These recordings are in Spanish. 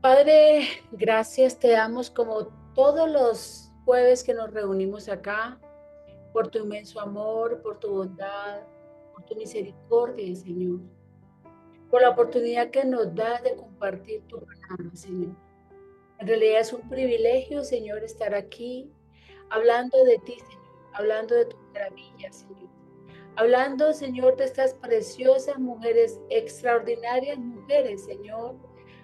Padre, gracias te damos como todos los jueves que nos reunimos acá, por tu inmenso amor, por tu bondad, por tu misericordia, Señor, por la oportunidad que nos das de compartir tu palabra, Señor. En realidad es un privilegio, Señor, estar aquí hablando de ti, Señor, hablando de tus maravillas, Señor. Hablando, Señor, de estas preciosas mujeres, extraordinarias mujeres, Señor,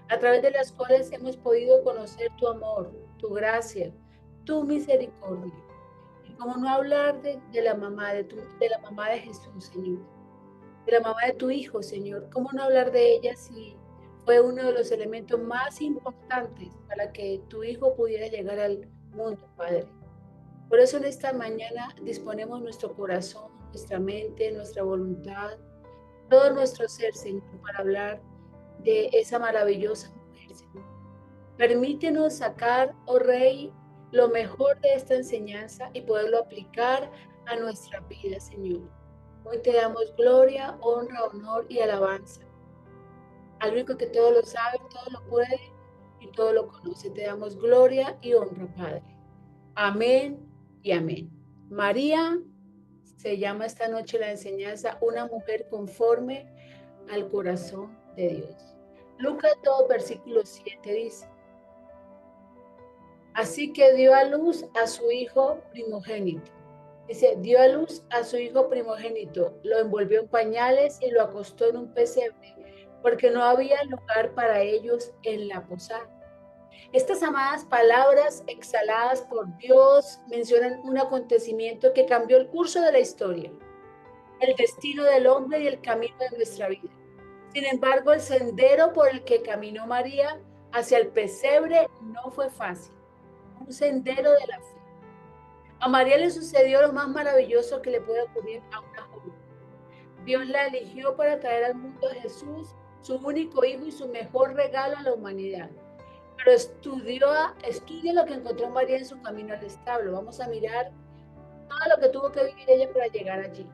a través de las cuales hemos podido conocer tu amor, tu gracia, tu misericordia. Y cómo no hablar de la mamá, de la mamá de Jesús, Señor, de la mamá de tu Hijo, Señor. ¿Cómo no hablar de ella si fue uno de los elementos más importantes para que tu Hijo pudiera llegar al mundo, Padre? Por eso en esta mañana disponemos nuestro corazón, nuestra mente, nuestra voluntad, todo nuestro ser, Señor, para hablar de esa maravillosa mujer, Señor. Permítenos sacar, oh Rey, lo mejor de esta enseñanza y poderlo aplicar a nuestra vida, Señor. Hoy te damos gloria, honra, honor y alabanza. Al único que todo lo sabe, todo lo puede y todo lo conoce. Te damos gloria y honra, Padre. Amén y amén. María se llama esta noche la enseñanza una mujer conforme al corazón de Dios. Lucas 2, versículo 7 dice, así que dio a luz a su hijo primogénito. Dice, dio a luz a su hijo primogénito, lo envolvió en pañales y lo acostó en un pesebre, porque no había lugar para ellos en la posada. Estas amadas palabras exhaladas por Dios mencionan un acontecimiento que cambió el curso de la historia, el destino del hombre y el camino de nuestra vida. Sin embargo, el sendero por el que caminó María hacia el pesebre no fue fácil, un sendero de la fe. A María le sucedió lo más maravilloso que le puede ocurrir a una joven. Dios la eligió para traer al mundo a Jesús, su único hijo y su mejor regalo a la humanidad. Pero estudia lo que encontró María en su camino al establo. Vamos a mirar todo lo que tuvo que vivir ella para llegar allí.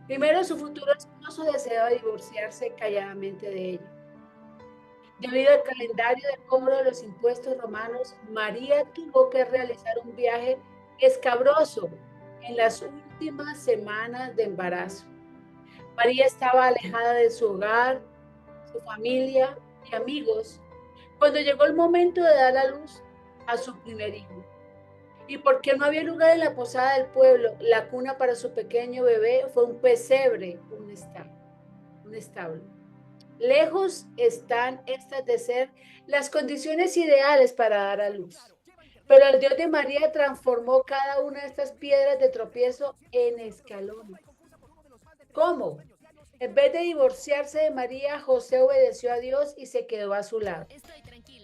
Primero, su futuro esposo deseaba divorciarse calladamente de ella. Debido al calendario de cobro de los impuestos romanos, María tuvo que realizar un viaje escabroso en las últimas semanas de embarazo. María estaba alejada de su hogar, su familia y amigos cuando llegó el momento de dar a luz a su primer hijo. Y porque no había lugar en la posada del pueblo, la cuna para su pequeño bebé fue un pesebre, un establo. Lejos están estas de ser las condiciones ideales para dar a luz. Pero el Dios de María transformó cada una de estas piedras de tropiezo en escalones. ¿Cómo? En vez de divorciarse de María, José obedeció a Dios y se quedó a su lado.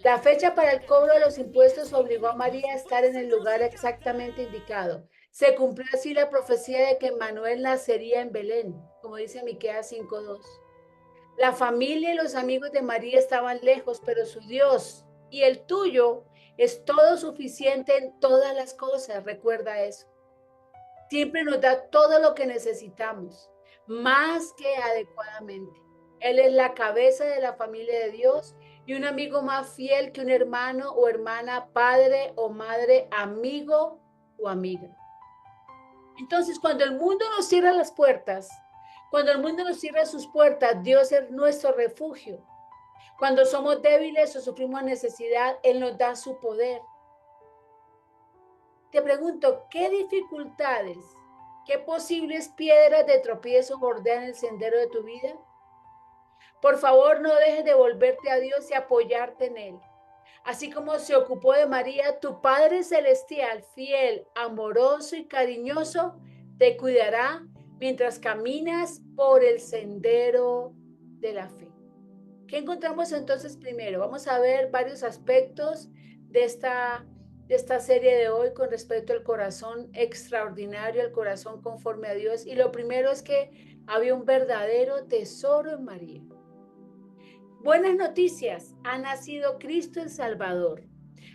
La fecha para el cobro de los impuestos obligó a María a estar en el lugar exactamente indicado. Se cumplió así la profecía de que Manuel nacería en Belén, como dice Miqueas 5:2. La familia y los amigos de María estaban lejos, pero su Dios y el tuyo es todo suficiente en todas las cosas. Recuerda eso. Siempre nos da todo lo que necesitamos, más que adecuadamente. Él es la cabeza de la familia de Dios y un amigo más fiel que un hermano o hermana, padre o madre, amigo o amiga. Entonces, cuando el mundo nos cierra las puertas, cuando el mundo nos cierra sus puertas, Dios es nuestro refugio. Cuando somos débiles o sufrimos necesidad, Él nos da su poder. Te pregunto, ¿qué dificultades, qué posibles piedras de tropiezo bordean el sendero de tu vida? Por favor, no dejes de volverte a Dios y apoyarte en Él. Así como se ocupó de María, tu Padre Celestial, fiel, amoroso y cariñoso, te cuidará mientras caminas por el sendero de la fe. ¿Qué encontramos entonces primero? Vamos a ver varios aspectos de esta serie de hoy con respecto al corazón extraordinario, el corazón conforme a Dios. Y lo primero es que había un verdadero tesoro en María. Buenas noticias, ha nacido Cristo el Salvador.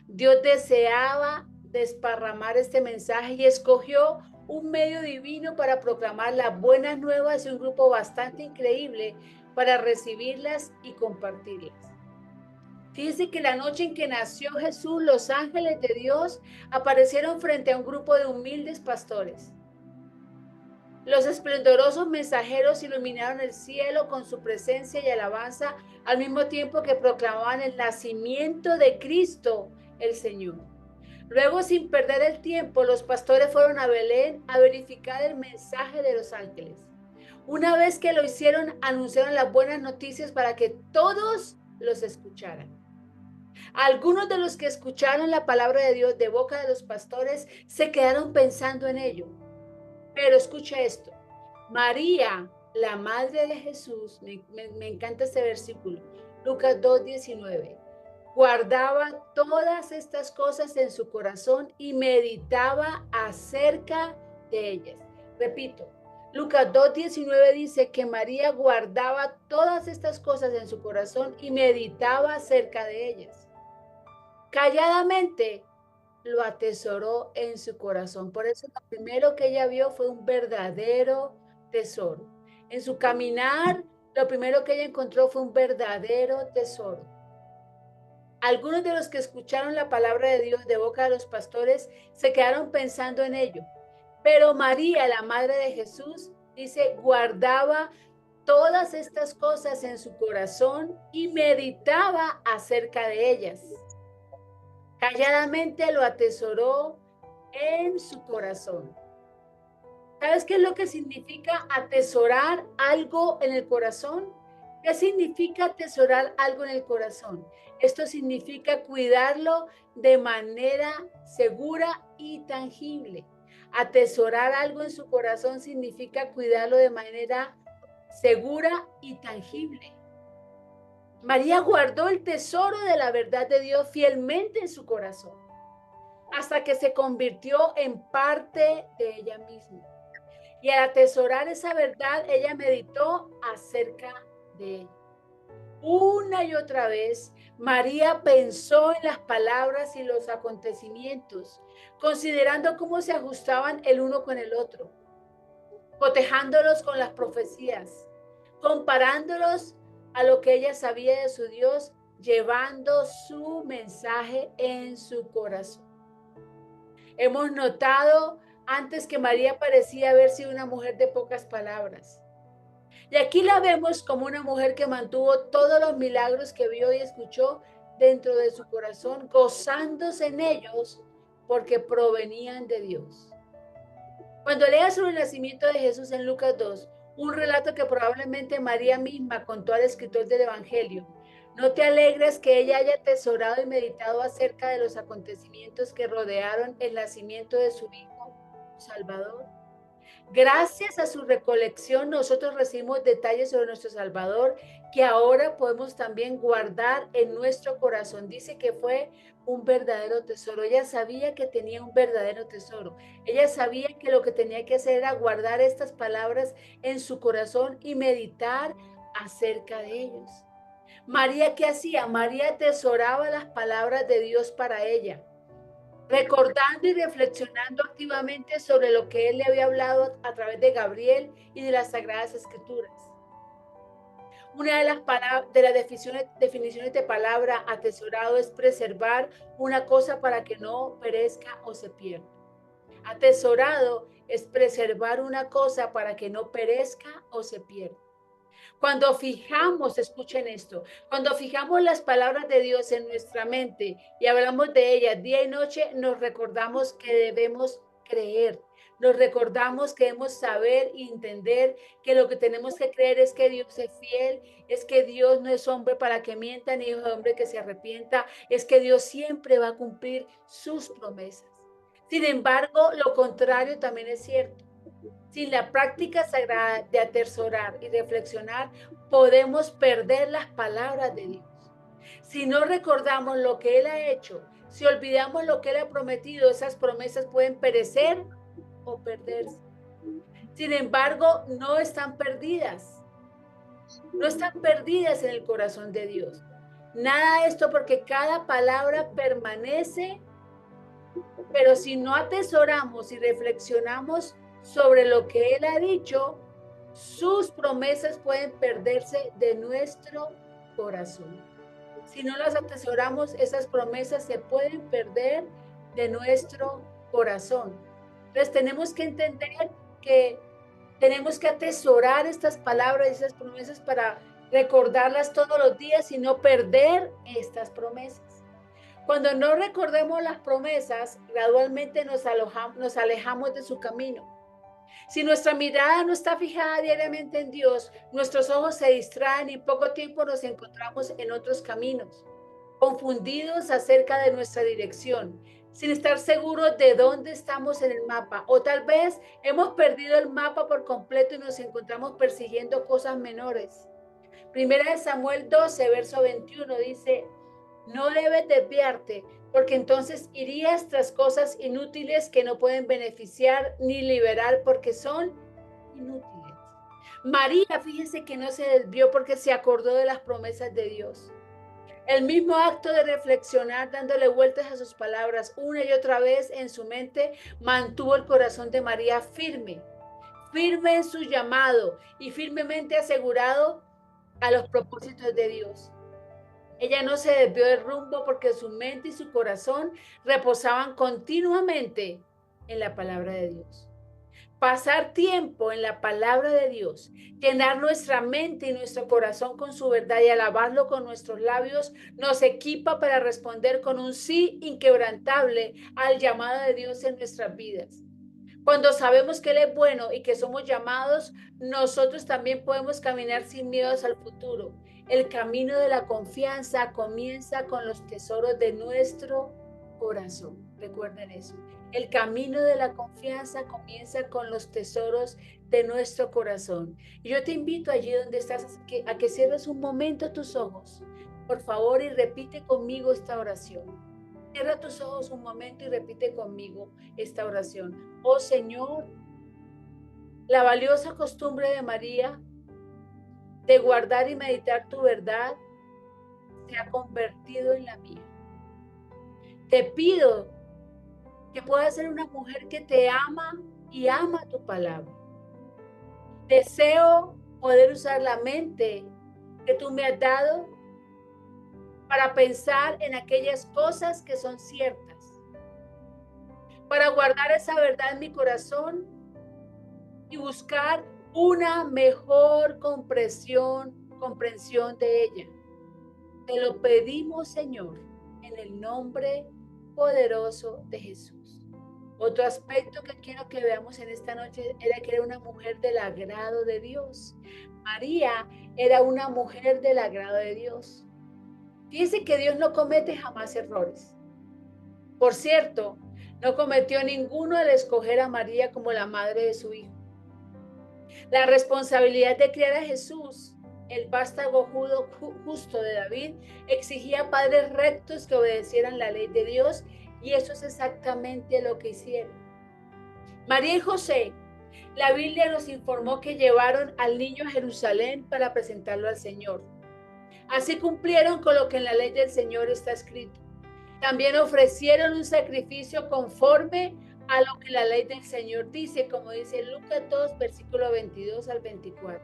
Dios deseaba desparramar este mensaje y escogió un medio divino para proclamar las buenas nuevas y un grupo bastante increíble para recibirlas y compartirlas. Fíjense que la noche en que nació Jesús, los ángeles de Dios aparecieron frente a un grupo de humildes pastores. Los esplendorosos mensajeros iluminaron el cielo con su presencia y alabanza, al mismo tiempo que proclamaban el nacimiento de Cristo, el Señor. Luego, sin perder el tiempo, los pastores fueron a Belén a verificar el mensaje de los ángeles. Una vez que lo hicieron, anunciaron las buenas noticias para que todos los escucharan. Algunos de los que escucharon la palabra de Dios de boca de los pastores se quedaron pensando en ello. Pero escucha esto. María, la madre de Jesús, me encanta este versículo, Lucas 2:19, guardaba todas estas cosas en su corazón y meditaba acerca de ellas. Repito, Lucas 2:19 dice que María guardaba todas estas cosas en su corazón y meditaba acerca de ellas. Calladamente lo atesoró en su corazón. Por eso lo primero que ella vio fue un verdadero tesoro. En su caminar, lo primero que ella encontró fue un verdadero tesoro. Algunos de los que escucharon la palabra de Dios de boca de los pastores se quedaron pensando en ello. Pero María, la madre de Jesús, dice, guardaba todas estas cosas en su corazón y meditaba acerca de ellas. Calladamente lo atesoró en su corazón. ¿Sabes qué es lo que significa atesorar algo en el corazón? ¿Qué significa atesorar algo en el corazón? Esto significa cuidarlo de manera segura y tangible. Atesorar algo en su corazón significa cuidarlo de manera segura y tangible. María guardó el tesoro de la verdad de Dios fielmente en su corazón, hasta que se convirtió en parte de ella misma. Y al atesorar esa verdad, ella meditó acerca de ella. Una y otra vez, María pensó en las palabras y los acontecimientos, considerando cómo se ajustaban el uno con el otro, cotejándolos con las profecías, comparándolos a lo que ella sabía de su Dios, llevando su mensaje en su corazón. Hemos notado antes que María parecía haber sido una mujer de pocas palabras. Y aquí la vemos como una mujer que mantuvo todos los milagros que vio y escuchó dentro de su corazón, gozándose en ellos porque provenían de Dios. Cuando leas sobre el nacimiento de Jesús en Lucas 2, un relato que probablemente María misma contó al escritor del Evangelio, ¿no te alegres que ella haya atesorado y meditado acerca de los acontecimientos que rodearon el nacimiento de su Hijo Salvador? Gracias a su recolección, nosotros recibimos detalles sobre nuestro Salvador que ahora podemos también guardar en nuestro corazón. Dice que fue un verdadero tesoro. Ella sabía que tenía un verdadero tesoro. Ella sabía que lo que tenía que hacer era guardar estas palabras en su corazón y meditar acerca de ellos. María, ¿qué hacía? María atesoraba las palabras de Dios para ella, recordando y reflexionando activamente sobre lo que él le había hablado a través de Gabriel y de las Sagradas Escrituras. Una de las definiciones de palabra atesorado es preservar una cosa para que no perezca o se pierda. Atesorado es preservar una cosa para que no perezca o se pierda. Cuando fijamos, escuchen esto, cuando fijamos las palabras de Dios en nuestra mente y hablamos de ellas día y noche, nos recordamos que debemos creer. Nos recordamos que debemos saber y entender que lo que tenemos que creer es que Dios es fiel, es que Dios no es hombre para que mienta, ni hijo de hombre que se arrepienta, es que Dios siempre va a cumplir sus promesas. Sin embargo, lo contrario también es cierto. Sin la práctica sagrada de atesorar y reflexionar, podemos perder las palabras de Dios. Si no recordamos lo que Él ha hecho, si olvidamos lo que Él ha prometido, esas promesas pueden perecer o perderse. Sin embargo, no están perdidas. No están perdidas en el corazón de Dios. Nada de esto porque cada palabra permanece, pero si no atesoramos y reflexionamos sobre lo que Él ha dicho, sus promesas pueden perderse de nuestro corazón. Si no las atesoramos, esas promesas se pueden perder de nuestro corazón. Entonces tenemos que entender que tenemos que atesorar estas palabras y esas promesas para recordarlas todos los días y no perder estas promesas. Cuando no recordemos las promesas, gradualmente nos alejamos de su camino. Si nuestra mirada no está fijada diariamente en Dios, nuestros ojos se distraen y en poco tiempo nos encontramos en otros caminos, confundidos acerca de nuestra dirección, sin estar seguros de dónde estamos en el mapa. O tal vez hemos perdido el mapa por completo y nos encontramos persiguiendo cosas menores. Primera de Samuel 12, verso 21 dice: no debes desviarte, porque entonces irías tras cosas inútiles que no pueden beneficiar ni liberar porque son inútiles. María, fíjense que no se desvió porque se acordó de las promesas de Dios. El mismo acto de reflexionar, dándole vueltas a sus palabras una y otra vez en su mente, mantuvo el corazón de María firme, firme en su llamado y firmemente asegurado a los propósitos de Dios. Ella no se desvió del rumbo porque su mente y su corazón reposaban continuamente en la palabra de Dios. Pasar tiempo en la palabra de Dios, llenar nuestra mente y nuestro corazón con su verdad y alabarlo con nuestros labios, nos equipa para responder con un sí inquebrantable al llamado de Dios en nuestras vidas. Cuando sabemos que Él es bueno y que somos llamados, nosotros también podemos caminar sin miedos al futuro. El camino de la confianza comienza con los tesoros de nuestro corazón. Recuerden eso. El camino de la confianza comienza con los tesoros de nuestro corazón. Y yo te invito allí donde estás a que cierres un momento tus ojos, por favor, y repite conmigo esta oración. Cierra tus ojos un momento y repite conmigo esta oración. Oh Señor, la valiosa costumbre de María de guardar y meditar tu verdad se ha convertido en la mía. Te pido que puedas ser una mujer que te ama y ama tu palabra. Deseo poder usar la mente que tú me has dado para pensar en aquellas cosas que son ciertas, para guardar esa verdad en mi corazón y buscar una mejor comprensión de ella. Te lo pedimos, Señor, en el nombre poderoso de Jesús. Otro aspecto que quiero que veamos en esta noche era que era una mujer del agrado de Dios. María era una mujer del agrado de Dios. Fíjense que Dios no comete jamás errores. Por cierto, no cometió ninguno al escoger a María como la madre de su hijo. La responsabilidad de criar a Jesús, el vástago justo de David, exigía padres rectos que obedecieran la ley de Dios, y eso es exactamente lo que hicieron. María y José, la Biblia nos informó que llevaron al niño a Jerusalén para presentarlo al Señor. Así cumplieron con lo que en la ley del Señor está escrito. También ofrecieron un sacrificio conforme a lo que la ley del Señor dice, como dice Lucas 2, versículo 22 al 24.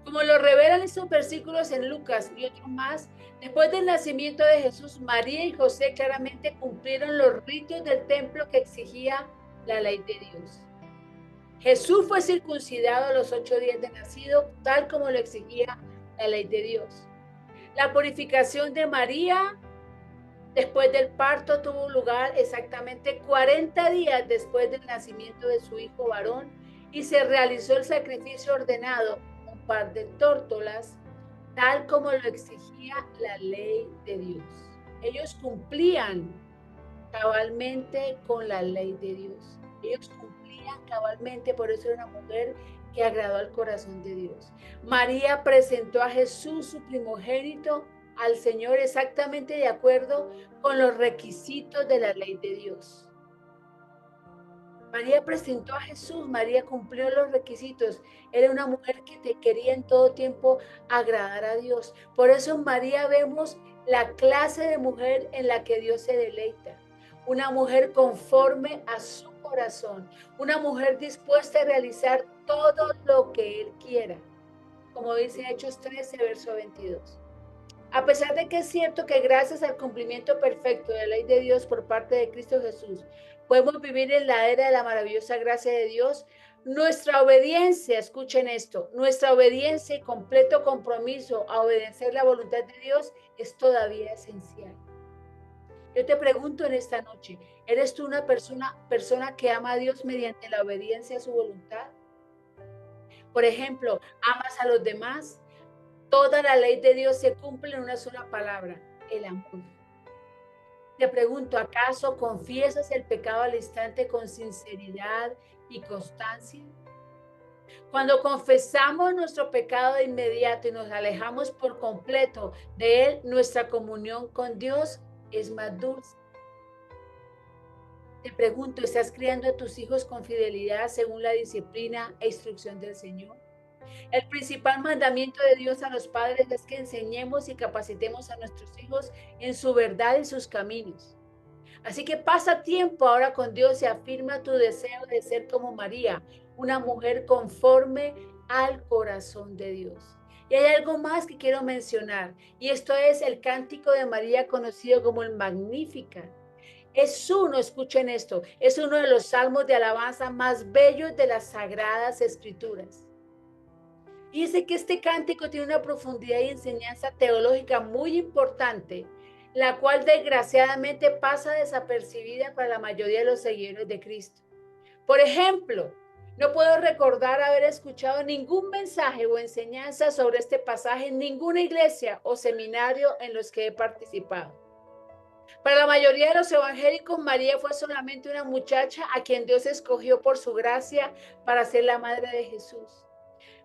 Como lo revelan estos versículos en Lucas y otros más, después del nacimiento de Jesús, María y José claramente cumplieron los ritos del templo que exigía la ley de Dios. Jesús fue circuncidado a los 8 días de nacido, tal como lo exigía la ley de Dios. La purificación de María después del parto tuvo lugar exactamente 40 días después del nacimiento de su hijo varón y se realizó el sacrificio ordenado, un par de tórtolas, tal como lo exigía la ley de Dios. Ellos cumplían cabalmente con la ley de Dios. Ellos cumplían cabalmente, por eso era una mujer que agradó al corazón de Dios. María presentó a Jesús, su primogénito, al Señor exactamente de acuerdo con los requisitos de la ley de Dios. María presentó a Jesús, María cumplió los requisitos. Era una mujer que te quería en todo tiempo agradar a Dios. Por eso en María vemos la clase de mujer en la que Dios se deleita. Una mujer conforme a su corazón. Una mujer dispuesta a realizar todo lo que Él quiera. Como dice Hechos 13, verso 22. A pesar de que es cierto que gracias al cumplimiento perfecto de la ley de Dios por parte de Cristo Jesús, podemos vivir en la era de la maravillosa gracia de Dios, nuestra obediencia, escuchen esto, nuestra obediencia y completo compromiso a obedecer la voluntad de Dios es todavía esencial. Yo te pregunto en esta noche, ¿eres tú una persona que ama a Dios mediante la obediencia a su voluntad? Por ejemplo, ¿amas a los demás? Toda la ley de Dios se cumple en una sola palabra, el amor. Te pregunto, ¿acaso confiesas el pecado al instante con sinceridad y constancia? Cuando confesamos nuestro pecado de inmediato y nos alejamos por completo de él, nuestra comunión con Dios es más dulce. Te pregunto, ¿estás criando a tus hijos con fidelidad según la disciplina e instrucción del Señor? El principal mandamiento de Dios a los padres es que enseñemos y capacitemos a nuestros hijos en su verdad y sus caminos. Así que pasa tiempo ahora con Dios y afirma tu deseo de ser como María, una mujer conforme al corazón de Dios. Y hay algo más que quiero mencionar, y esto es el cántico de María conocido como el Magnificat. Escuchen esto, es uno de los salmos de alabanza más bellos de las Sagradas Escrituras. Y dice que este cántico tiene una profundidad y enseñanza teológica muy importante, la cual desgraciadamente pasa desapercibida para la mayoría de los seguidores de Cristo. Por ejemplo, no puedo recordar haber escuchado ningún mensaje o enseñanza sobre este pasaje en ninguna iglesia o seminario en los que he participado. Para la mayoría de los evangélicos, María fue solamente una muchacha a quien Dios escogió por su gracia para ser la madre de Jesús.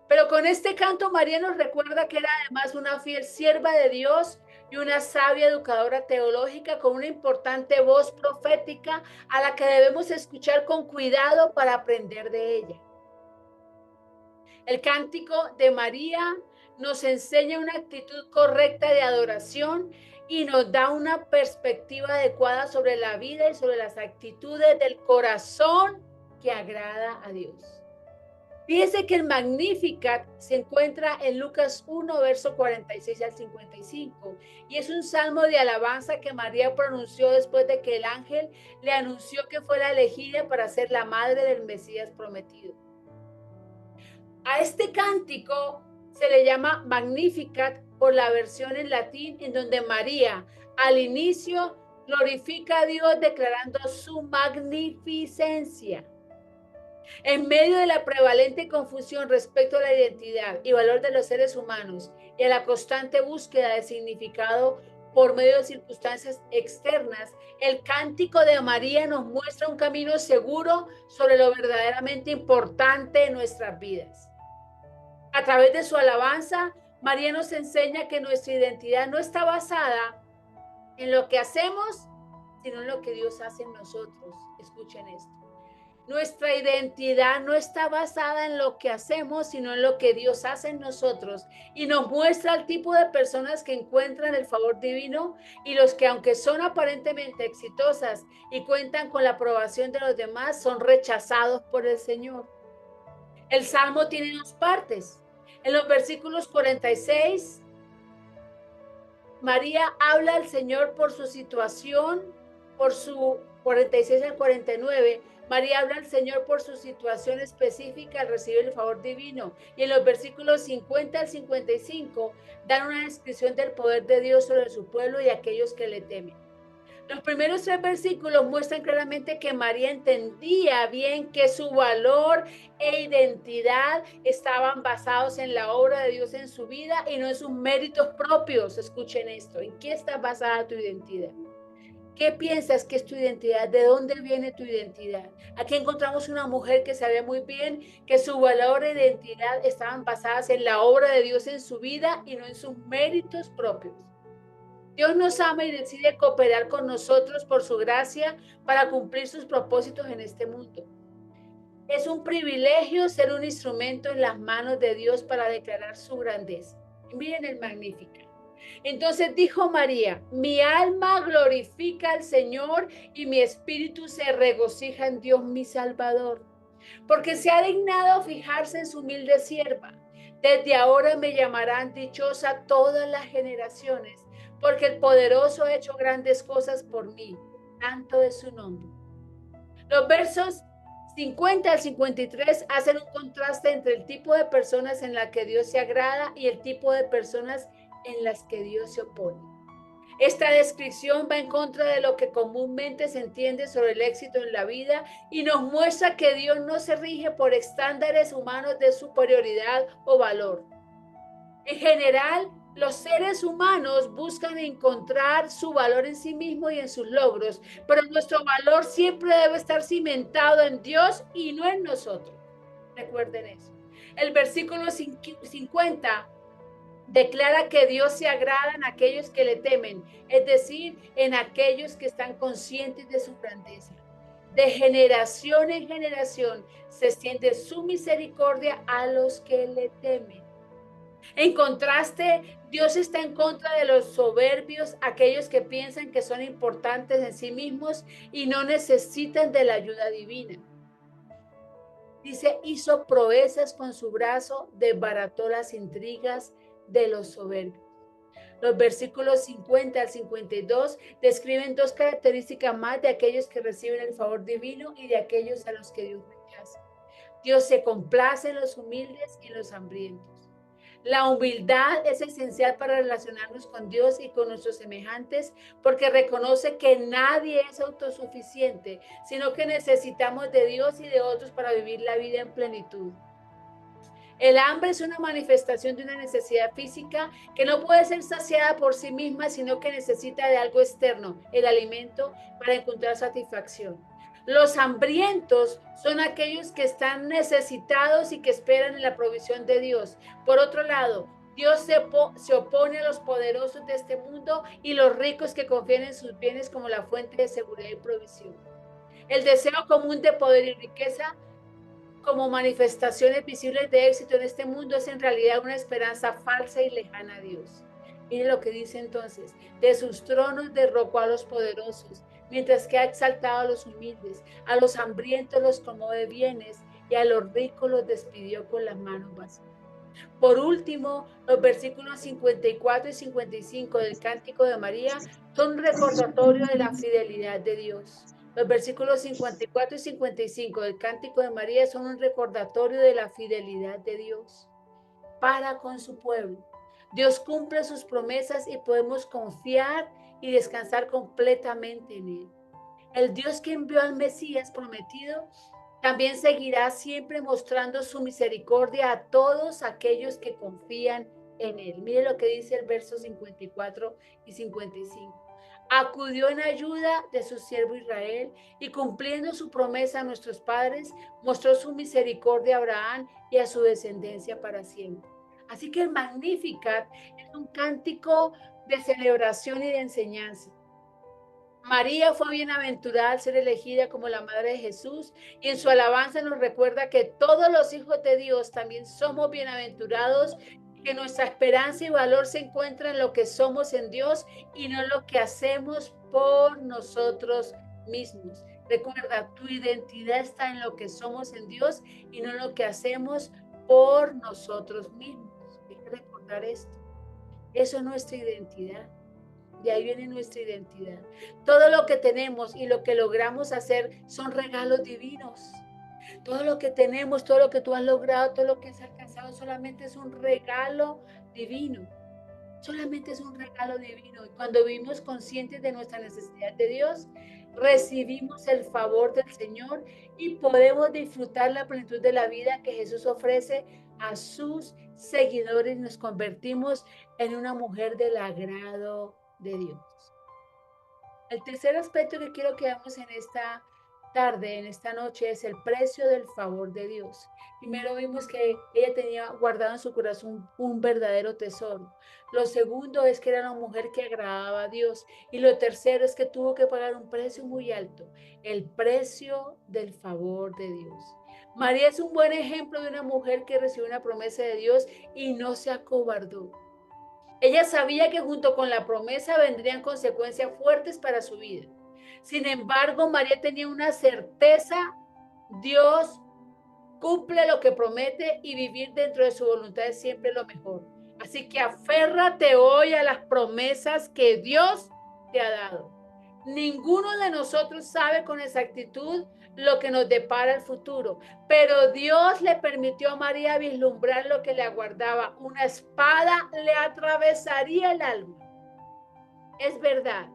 Pero con este canto María nos recuerda que era además una fiel sierva de Dios y una sabia educadora teológica con una importante voz profética a la que debemos escuchar con cuidado para aprender de ella. El cántico de María nos enseña una actitud correcta de adoración y nos da una perspectiva adecuada sobre la vida y sobre las actitudes del corazón que agrada a Dios. Fíjese que el Magnificat se encuentra en Lucas 1, verso 46 al 55, y es un salmo de alabanza que María pronunció después de que el ángel le anunció que fuera elegida para ser la madre del Mesías prometido. A este cántico se le llama Magnificat por la versión en latín en donde María al inicio glorifica a Dios declarando su magnificencia. En medio de la prevalente confusión respecto a la identidad y valor de los seres humanos y a la constante búsqueda de significado por medio de circunstancias externas, el cántico de María nos muestra un camino seguro sobre lo verdaderamente importante en nuestras vidas. A través de su alabanza, María nos enseña que nuestra identidad no está basada en lo que hacemos, sino en lo que Dios hace en nosotros. Escuchen esto. Nuestra identidad no está basada en lo que hacemos, sino en lo que Dios hace en nosotros y nos muestra el tipo de personas que encuentran el favor divino y los que, aunque son aparentemente exitosas y cuentan con la aprobación de los demás, son rechazados por el Señor. El Salmo tiene dos partes. En los versículos 46, María habla al Señor por su situación, por su 46 al 49, María habla al Señor por su situación específica al recibir el favor divino. Y en los versículos 50 al 55 dan una descripción del poder de Dios sobre su pueblo y aquellos que le temen. Los primeros tres versículos muestran claramente que María entendía bien que su valor e identidad estaban basados en la obra de Dios en su vida y no en sus méritos propios. Escuchen esto. ¿En qué está basada tu identidad? ¿Qué piensas que es tu identidad? ¿De dónde viene tu identidad? Aquí encontramos una mujer que sabe muy bien que su valor e identidad estaban basadas en la obra de Dios en su vida y no en sus méritos propios. Dios nos ama y decide cooperar con nosotros por su gracia para cumplir sus propósitos en este mundo. Es un privilegio ser un instrumento en las manos de Dios para declarar su grandeza. Miren el Magnificat. Entonces dijo María, mi alma glorifica al Señor y mi espíritu se regocija en Dios mi Salvador, porque se ha dignado fijarse en su humilde sierva. Desde ahora me llamarán dichosa todas las generaciones, porque el poderoso ha hecho grandes cosas por mí. Santo es su nombre. Los versos 50 al 53 hacen un contraste entre el tipo de personas en la que Dios se agrada y el tipo de personas en las que Dios se opone. Esta descripción va en contra de lo que comúnmente se entiende sobre el éxito en la vida y nos muestra que Dios no se rige por estándares humanos de superioridad o valor. En general, los seres humanos buscan encontrar su valor en sí mismo y en sus logros, pero nuestro valor siempre debe estar cimentado en Dios y no en nosotros. Recuerden eso. El versículo 50 declara que Dios se agrada en aquellos que le temen, es decir, en aquellos que están conscientes de su grandeza. De generación en generación se extiende su misericordia a los que le temen. En contraste, Dios está en contra de los soberbios, aquellos que piensan que son importantes en sí mismos y no necesitan de la ayuda divina. Dice, hizo proezas con su brazo, desbarató las intrigas de los soberbios. Los versículos 50 al 52 describen dos características más de aquellos que reciben el favor divino y de aquellos a los que Dios rechaza. Dios se complace en los humildes y en los hambrientos. La humildad es esencial para relacionarnos con Dios y con nuestros semejantes porque reconoce que nadie es autosuficiente, sino que necesitamos de Dios y de otros para vivir la vida en plenitud. El hambre es una manifestación de una necesidad física que no puede ser saciada por sí misma, sino que necesita de algo externo, el alimento, para encontrar satisfacción. Los hambrientos son aquellos que están necesitados y que esperan en la provisión de Dios. Por otro lado, Dios se opone a los poderosos de este mundo y los ricos que confían en sus bienes como la fuente de seguridad y provisión. El deseo común de poder y riqueza como manifestaciones visibles de éxito en este mundo es en realidad una esperanza falsa y lejana a Dios. Mire lo que dice entonces, de sus tronos derrocó a los poderosos, mientras que ha exaltado a los humildes, a los hambrientos los colmó de bienes y a los ricos los despidió con las manos vacías. Por último, los versículos 54 y 55 del Cántico de María son un recordatorio de la fidelidad de Dios. Los versículos 54 y 55 del Cántico de María son un recordatorio de la fidelidad de Dios para con su pueblo. Dios cumple sus promesas y podemos confiar y descansar completamente en Él. El Dios que envió al Mesías prometido también seguirá siempre mostrando su misericordia a todos aquellos que confían en Él. Mire lo que dice el verso 54 y 55. Acudió en ayuda de su siervo Israel y cumpliendo su promesa a nuestros padres, mostró su misericordia a Abraham y a su descendencia para siempre. Así que el Magnificat es un cántico de celebración y de enseñanza. María fue bienaventurada al ser elegida como la madre de Jesús y en su alabanza nos recuerda que todos los hijos de Dios también somos bienaventurados, que nuestra esperanza y valor se encuentran en lo que somos en Dios y no en lo que hacemos por nosotros mismos. Recuerda, tu identidad está en lo que somos en Dios y no en lo que hacemos por nosotros mismos. Hay que recordar esto. Eso es nuestra identidad. De ahí viene nuestra identidad. Todo lo que tenemos y lo que logramos hacer son regalos divinos. Todo lo que tenemos, todo lo que tú has logrado, todo lo que has alcanzado, solamente es un regalo divino. Solamente es un regalo divino. Y cuando vivimos conscientes de nuestra necesidad de Dios, recibimos el favor del Señor y podemos disfrutar la plenitud de la vida que Jesús ofrece a sus seguidores. Nos convertimos en una mujer del agrado de Dios. El tercer aspecto que quiero que veamos en esta tarde, en esta noche, es el precio del favor de Dios. Primero vimos que ella tenía guardado en su corazón un verdadero tesoro. Lo segundo es que era una mujer que agradaba a Dios. Y lo tercero es que tuvo que pagar un precio muy alto, el precio del favor de Dios. María es un buen ejemplo de una mujer que recibió una promesa de Dios y no se acobardó. Ella sabía que junto con la promesa vendrían consecuencias fuertes para su vida. Sin embargo, María tenía una certeza, Dios cumple lo que promete y vivir dentro de su voluntad es siempre lo mejor. Así que aférrate hoy a las promesas que Dios te ha dado. Ninguno de nosotros sabe con exactitud lo que nos depara el futuro, pero Dios le permitió a María vislumbrar lo que le aguardaba. Una espada le atravesaría el alma. Es verdad.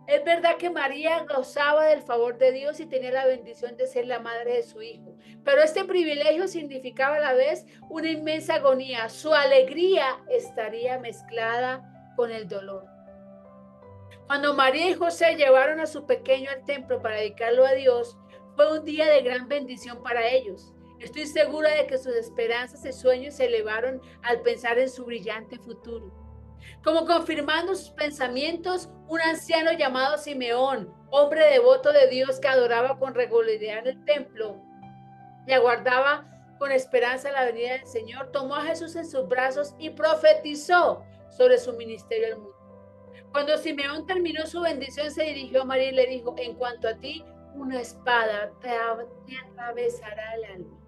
Es verdad que María gozaba del favor de Dios y tenía la bendición de ser la madre de su hijo. Pero este privilegio significaba a la vez una inmensa agonía. Su alegría estaría mezclada con el dolor. Cuando María y José llevaron a su pequeño al templo para dedicarlo a Dios, fue un día de gran bendición para ellos. Estoy segura de que sus esperanzas y sueños se elevaron al pensar en su brillante futuro. Como confirmando sus pensamientos, un anciano llamado Simeón, hombre devoto de Dios que adoraba con regularidad en el templo y aguardaba con esperanza la venida del Señor, tomó a Jesús en sus brazos y profetizó sobre su ministerio al mundo. Cuando Simeón terminó su bendición, se dirigió a María y le dijo: en cuanto a ti, una espada te atravesará el alma.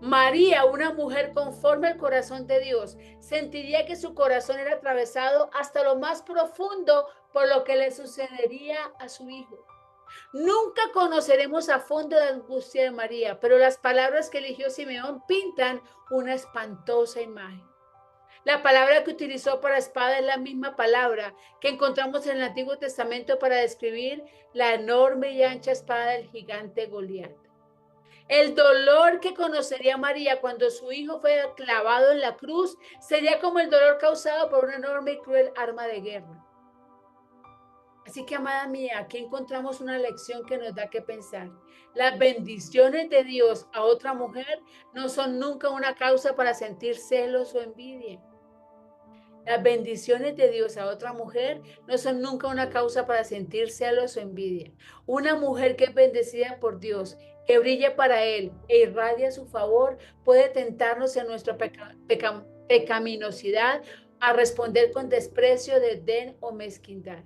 María, una mujer conforme al corazón de Dios, sentiría que su corazón era atravesado hasta lo más profundo por lo que le sucedería a su hijo. Nunca conoceremos a fondo la angustia de María, pero las palabras que eligió Simeón pintan una espantosa imagen. La palabra que utilizó para espada es la misma palabra que encontramos en el Antiguo Testamento para describir la enorme y ancha espada del gigante Goliat. El dolor que conocería María cuando su hijo fue clavado en la cruz sería como el dolor causado por una enorme y cruel arma de guerra. Así que, amada mía, aquí encontramos una lección que nos da que pensar. Las bendiciones de Dios a otra mujer no son nunca una causa para sentir celos o envidia. Las bendiciones de Dios a otra mujer no son nunca una causa para sentir celos o envidia. Una mujer que es bendecida por Dios, que brilla para Él e irradia su favor, puede tentarnos en nuestra pecaminosidad a responder con desprecio, desdén o mezquindad.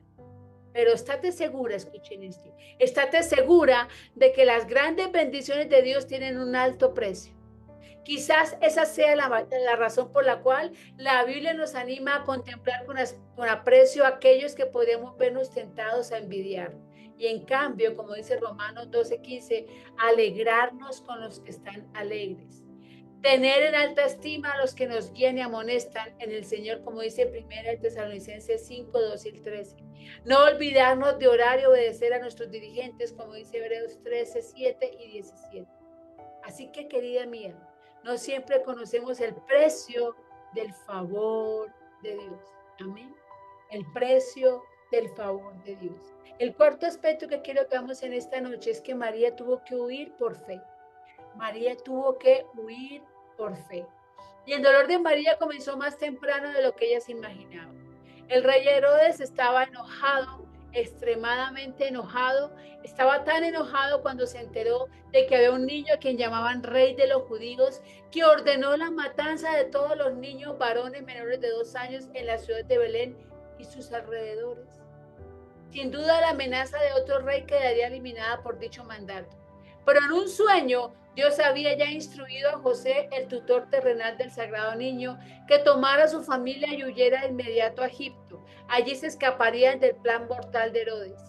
Pero estate segura, escuchen esto, estate segura de que las grandes bendiciones de Dios tienen un alto precio. Quizás esa sea la razón por la cual la Biblia nos anima a contemplar con aprecio a aquellos que podemos vernos tentados a envidiar. Y en cambio, como dice Romanos 12:15, alegrarnos con los que están alegres. Tener en alta estima a los que nos guían y amonestan en el Señor, como dice 1 Tesalonicenses 5:12 y 13. No olvidarnos de orar y obedecer a nuestros dirigentes, como dice Hebreos 13:7 y 17. Así que, querida mía, no siempre conocemos el precio del favor de Dios. Amén. El precio del favor de Dios. El cuarto aspecto que quiero que veamos en esta noche es que María tuvo que huir por fe. María tuvo que huir por fe. Y el dolor de María comenzó más temprano de lo que ella se imaginaba. El rey Herodes estaba enojado, extremadamente enojado. Estaba tan enojado cuando se enteró de que había un niño a quien llamaban rey de los judíos, que ordenó la matanza de todos los niños varones menores de 2 años en la ciudad de Belén y sus alrededores. Sin duda, la amenaza de otro rey quedaría eliminada por dicho mandato. Pero en un sueño, Dios había ya instruido a José, el tutor terrenal del Sagrado Niño, que tomara a su familia y huyera de inmediato a Egipto. Allí se escaparían del plan mortal de Herodes.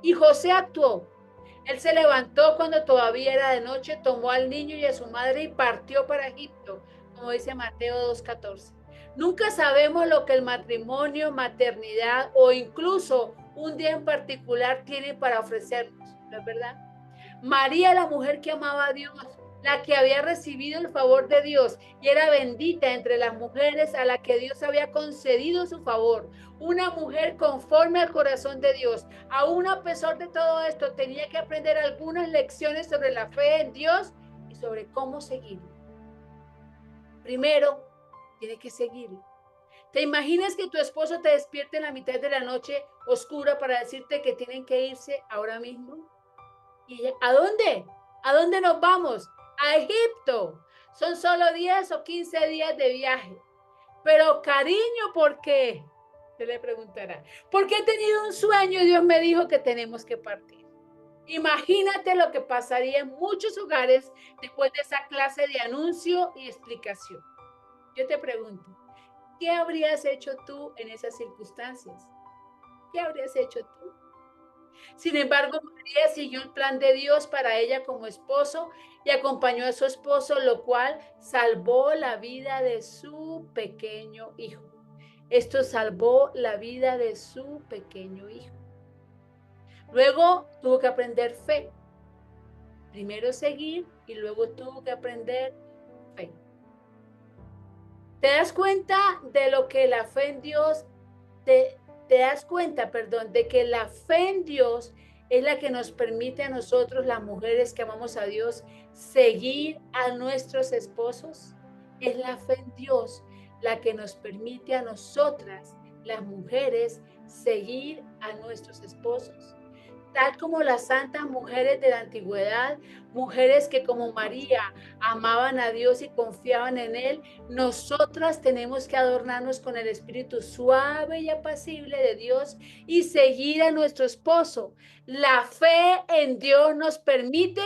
Y José actuó. Él se levantó cuando todavía era de noche, tomó al niño y a su madre y partió para Egipto, como dice Mateo 2:14. Nunca sabemos lo que el matrimonio, maternidad o incluso un día en particular tiene para ofrecernos, ¿no es verdad? María, la mujer que amaba a Dios, la que había recibido el favor de Dios y era bendita entre las mujeres a la que Dios había concedido su favor. Una mujer conforme al corazón de Dios. Aún a pesar de todo esto, tenía que aprender algunas lecciones sobre la fe en Dios y sobre cómo seguirlo. Primero, tiene que seguirlo. ¿Te imaginas que tu esposo te despierte en la mitad de la noche oscura para decirte que tienen que irse ahora mismo? ¿Y a dónde? ¿A dónde nos vamos? A Egipto. Son solo 10 o 15 días de viaje. Pero cariño, ¿por qué? Se le preguntará. Porque he tenido un sueño y Dios me dijo que tenemos que partir. Imagínate lo que pasaría en muchos hogares después de esa clase de anuncio y explicación. Yo te pregunto, ¿qué habrías hecho tú en esas circunstancias? ¿Qué habrías hecho tú? Sin embargo, María siguió el plan de Dios para ella como esposo y acompañó a su esposo, lo cual salvó la vida de su pequeño hijo. Esto salvó la vida de su pequeño hijo. Luego tuvo que aprender fe. Primero seguir y luego tuvo que aprender fe. ¿Te das cuenta de lo que la fe en Dios, te das cuenta, perdón, de que la fe en Dios es la que nos permite a nosotros, las mujeres que amamos a Dios, seguir a nuestros esposos? Es la fe en Dios la que nos permite a nosotras, las mujeres, seguir a nuestros esposos. Tal como las santas mujeres de la antigüedad, mujeres que como María amaban a Dios y confiaban en Él, nosotras tenemos que adornarnos con el espíritu suave y apacible de Dios y seguir a nuestro esposo. La fe en Dios nos permite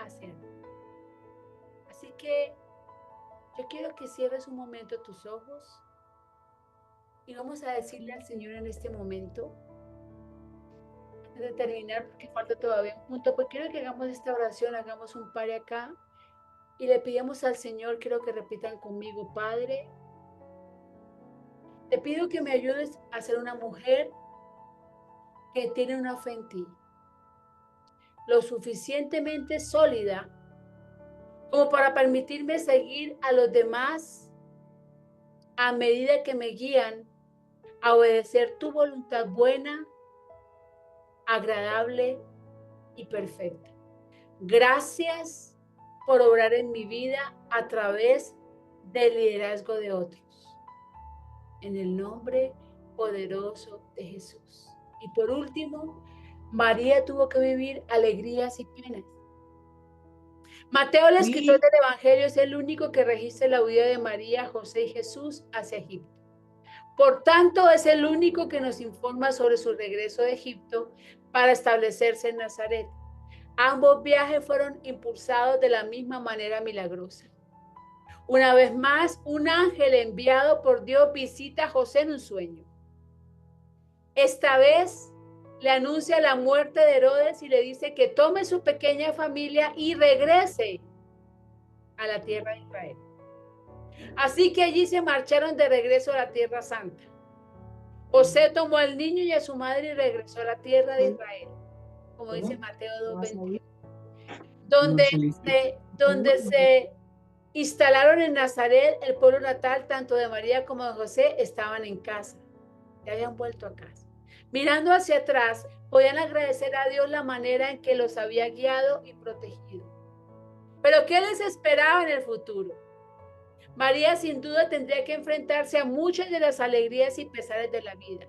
hacerlo. Así que yo quiero que cierres un momento tus ojos y vamos a decirle al Señor en este momento, de terminar, porque falta todavía un punto, pues quiero que hagamos esta oración, hagamos un par acá y le pidamos al Señor, quiero que repitan conmigo: Padre, te pido que me ayudes a ser una mujer que tiene una fe en ti, lo suficientemente sólida como para permitirme seguir a los demás a medida que me guían a obedecer tu voluntad buena, agradable y perfecta. Gracias por obrar en mi vida a través del liderazgo de otros. En el nombre poderoso de Jesús. Y por último, María tuvo que vivir alegrías y penas. Mateo, el escritor del Evangelio, es el único que registra la huida de María, José y Jesús hacia Egipto. Por tanto, es el único que nos informa sobre su regreso de Egipto para establecerse en Nazaret. Ambos viajes fueron impulsados de la misma manera milagrosa. Una vez más, un ángel enviado por Dios visita a José en un sueño. Esta vez le anuncia la muerte de Herodes y le dice que tome su pequeña familia y regrese a la tierra de Israel. Así que allí se marcharon de regreso a la tierra santa. José tomó al niño y a su madre y regresó a la tierra de Israel, como dice Mateo 2:21, donde se instalaron en Nazaret. El pueblo natal tanto de María como de José estaban en casa, se habían vuelto a casa. Mirando hacia atrás, podían agradecer a Dios la manera en que los había guiado y protegido. Pero ¿qué les esperaba en el futuro? María sin duda tendría que enfrentarse a muchas de las alegrías y pesares de la vida.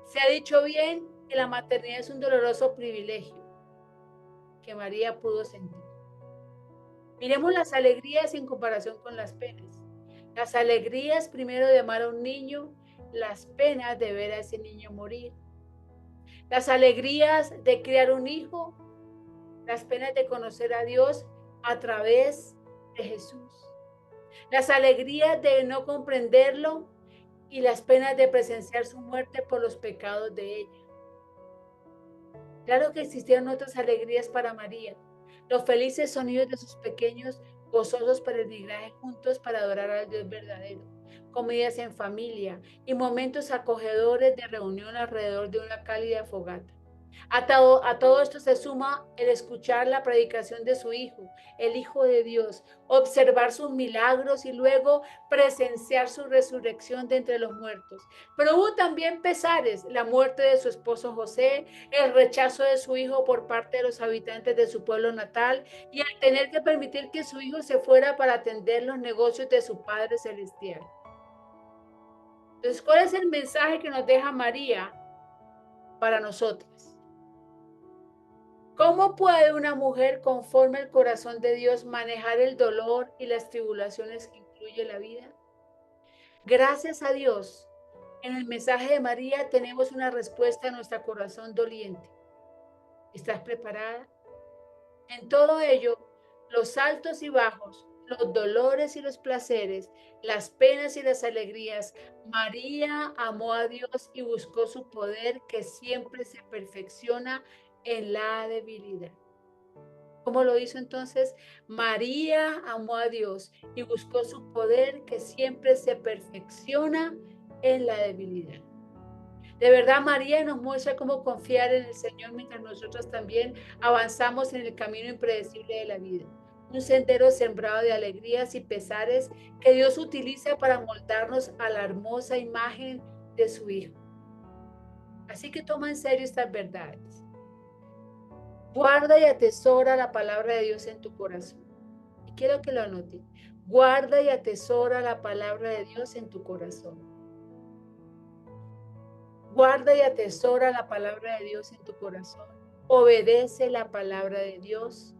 Se ha dicho bien que la maternidad es un doloroso privilegio que María pudo sentir. Miremos las alegrías en comparación con las penas. Las alegrías primero de amar a un niño, las penas de ver a ese niño morir. Las alegrías de criar un hijo, las penas de conocer a Dios a través de Jesús. Las alegrías de no comprenderlo y las penas de presenciar su muerte por los pecados de ella. Claro que existieron otras alegrías para María, los felices sonidos de sus pequeños gozosos peregrinajes juntos para adorar al Dios verdadero, comidas en familia y momentos acogedores de reunión alrededor de una cálida fogata. A todo esto se suma el escuchar la predicación de su Hijo, el Hijo de Dios, observar sus milagros y luego presenciar su resurrección de entre los muertos. Pero hubo también pesares: la muerte de su esposo José, el rechazo de su hijo por parte de los habitantes de su pueblo natal y el tener que permitir que su hijo se fuera para atender los negocios de su Padre Celestial. Entonces, ¿cuál es el mensaje que nos deja María para nosotras? ¿Cómo puede una mujer conforme al corazón de Dios manejar el dolor y las tribulaciones que incluye la vida? Gracias a Dios, en el mensaje de María tenemos una respuesta a nuestro corazón doliente. ¿Estás preparada? En todo ello, los altos y bajos, los dolores y los placeres, las penas y las alegrías, María amó a Dios y buscó su poder que siempre se perfecciona en la debilidad. ¿Cómo lo hizo entonces? María amó a Dios y buscó su poder que siempre se perfecciona en la debilidad. De verdad, María nos muestra cómo confiar en el Señor mientras nosotros también avanzamos en el camino impredecible de la vida. Un sendero sembrado de alegrías y pesares que Dios utiliza para moldarnos a la hermosa imagen de su Hijo. Así que toma en serio estas verdades. Guarda y atesora la palabra de Dios en tu corazón. Y quiero que lo anotes. Guarda y atesora la palabra de Dios en tu corazón. Guarda y atesora la palabra de Dios en tu corazón. Obedece la palabra de Dios.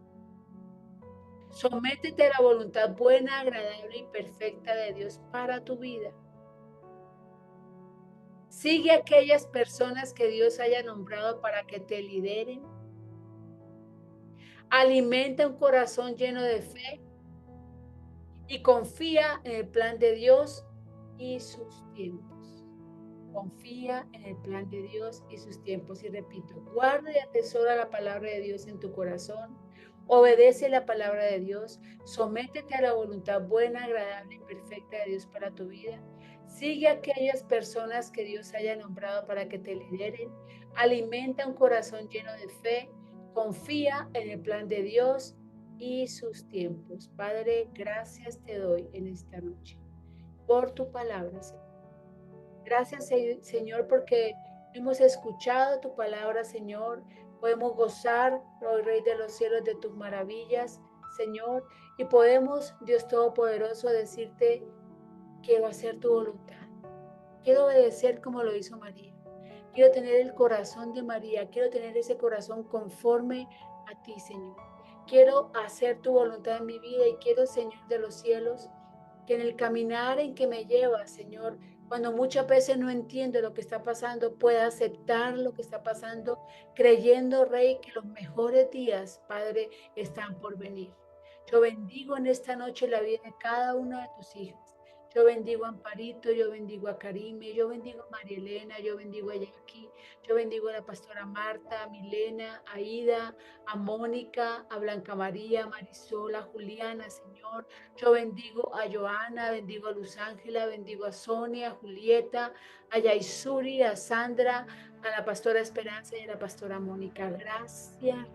Sométete a la voluntad buena, agradable y perfecta de Dios para tu vida. Sigue a aquellas personas que Dios haya nombrado para que te lideren. Alimenta un corazón lleno de fe y confía en el plan de Dios y sus tiempos. Confía en el plan de Dios y sus tiempos. Y repito, guarda y atesora la palabra de Dios en tu corazón. Obedece la palabra de Dios. Sométete a la voluntad buena, agradable y perfecta de Dios para tu vida. Sigue a aquellas personas que Dios haya nombrado para que te lideren. Alimenta un corazón lleno de fe. Confía en el plan de Dios y sus tiempos. Padre, gracias te doy en esta noche por tu palabra, Señor. Gracias, Señor, porque hemos escuchado tu palabra, Señor. Podemos gozar, oh Rey de los cielos, de tus maravillas, Señor. Y podemos, Dios Todopoderoso, decirte, quiero hacer tu voluntad. Quiero obedecer como lo hizo María. Quiero tener el corazón de María. Quiero tener ese corazón conforme a ti, Señor. Quiero hacer tu voluntad en mi vida y quiero, Señor de los cielos, que en el caminar en que me lleva, Señor, cuando muchas veces no entiendo lo que está pasando, pueda aceptar lo que está pasando, creyendo, Rey, que los mejores días, Padre, están por venir. Yo bendigo en esta noche la vida de cada una de tus hijas. Yo bendigo a Amparito, yo bendigo a Karime, yo bendigo a María Elena, yo bendigo a Jackie, yo bendigo a la pastora Marta, a Milena, a Ida, a Mónica, a Blanca María, a Marisol, a Juliana, Señor. Yo bendigo a Joana, bendigo a Luz Ángela, bendigo a Sonia, a Julieta, a Yaisuri, a Sandra, a la pastora Esperanza y a la pastora Mónica. Gracias.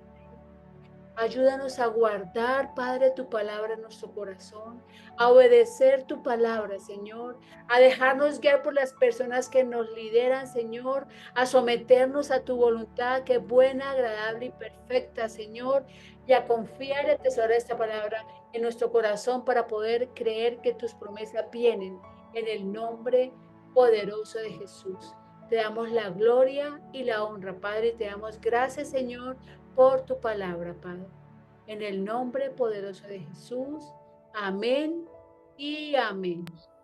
Ayúdanos a guardar, Padre, tu palabra en nuestro corazón, a obedecer tu palabra, Señor, a dejarnos guiar por las personas que nos lideran, Señor, a someternos a tu voluntad, que es buena, agradable y perfecta, Señor, y a confiar y atesorar esta palabra en nuestro corazón para poder creer que tus promesas vienen en el nombre poderoso de Jesús. Te damos la gloria y la honra, Padre, y te damos gracias, Señor, por tu palabra, Padre. En el nombre poderoso de Jesús. Amén y amén.